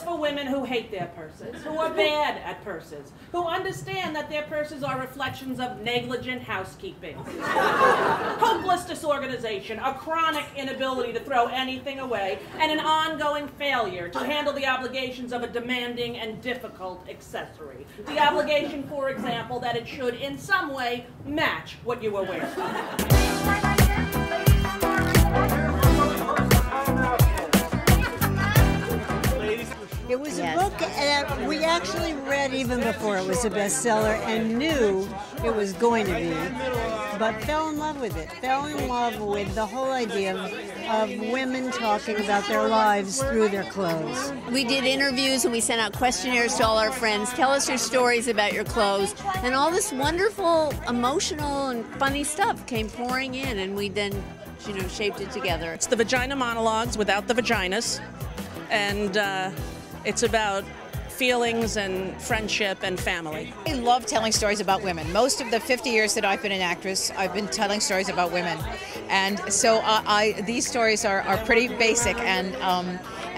for women who hate their purses, who are bad at purses, who understand that their purses are reflections of negligent housekeeping, hopeless disorganization, a chronic inability to throw anything away, and an ongoing failure to handle the obligations of a demanding and difficult accessory. The obligation, for example, that it should in some way match what you are wearing. It was a book that we actually read even before it was a bestseller and knew it was going to be, but fell in love with it. Fell in love with the whole idea of women talking about their lives through their clothes. We did interviews and we sent out questionnaires to all our friends. Tell us your stories about your clothes. And all this wonderful, emotional, and funny stuff came pouring in, and we then, shaped it together. It's the vagina monologues without the vaginas. And it's about feelings and friendship and family. I love telling stories about women. Most of the 50 years that I've been an actress, I've been telling stories about women. And so these stories are pretty basic, and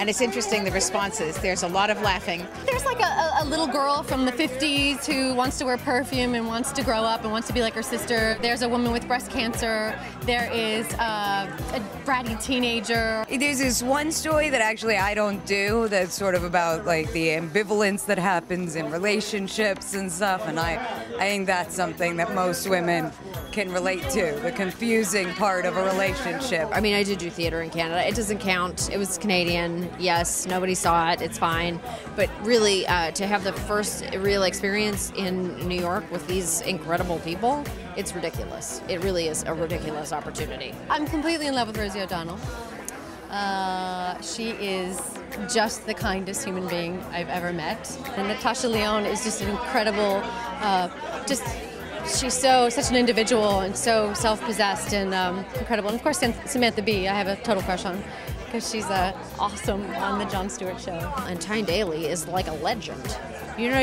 it's interesting, the responses. There's a lot of laughing. There's like a little girl from the 50s who wants to wear perfume and wants to grow up and wants to be like her sister. There's a woman with breast cancer. There is a bratty teenager. There's this one story that actually I don't do that's sort of about like the ambivalence that happens in relationships and stuff, and I think that's something that most women can relate to, the confusing part of a relationship. I mean, I did do theater in Canada. It doesn't count. It was Canadian. Yes, nobody saw it. It's fine. But really, to have the first real experience in New York with these incredible people, it's ridiculous. It really is a ridiculous opportunity. I'm completely in love with Rosie O'Donnell. She is just the kindest human being I've ever met. And Natasha Lyonne is just an incredible, she's such an individual and so self-possessed and incredible. And of course, Samantha Bee, I have a total crush on, because she's awesome on the Jon Stewart show. And Tyne Daly is like a legend. You know what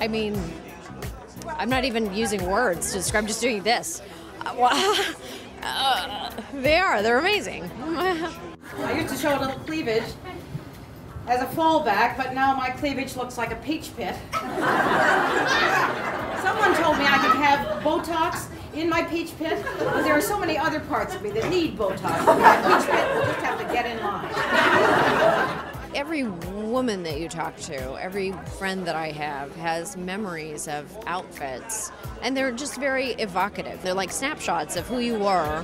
I mean? I'm not even using words to describe, just doing this. They're amazing. I used to show a little cleavage as a fallback, but now my cleavage looks like a peach pit. Someone told me I could have Botox in my peach pit, but there are so many other parts of me that need Botox. My peach pit will just have to get in line. Every woman that you talk to, every friend that I have, has memories of outfits, and they're just very evocative. They're like snapshots of who you were,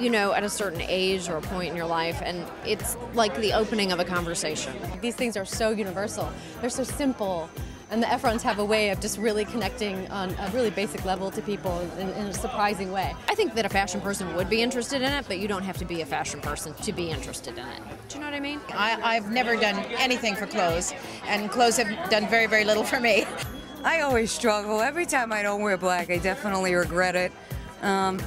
at a certain age or a point in your life, and it's like the opening of a conversation. These things are so universal. They're so simple. And the Ephrons have a way of just really connecting on a really basic level to people in a surprising way. I think that a fashion person would be interested in it, but you don't have to be a fashion person to be interested in it. Do you know what I mean? I've never done anything for clothes, and clothes have done very, very little for me. I always struggle. Every time I don't wear black, I definitely regret it. I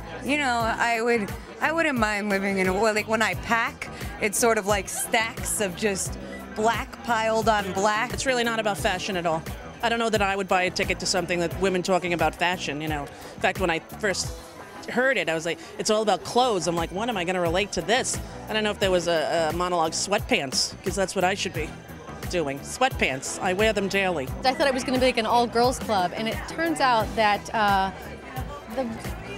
wouldn't mind living in when I pack, it's sort of like stacks of just black piled on black. It's really not about fashion at all. I don't know that I would buy a ticket to something that women talking about fashion, In fact, when I first heard it, I was like, it's all about clothes. I'm like, what am I going to relate to this? I don't know if there was a monologue, sweatpants, because that's what I should be doing. Sweatpants. I wear them daily. I thought it was going to be like an all-girls club, and it turns out that the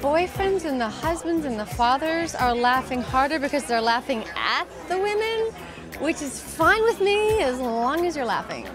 boyfriends and the husbands and the fathers are laughing harder because they're laughing at the women, which is fine with me as long as you're laughing.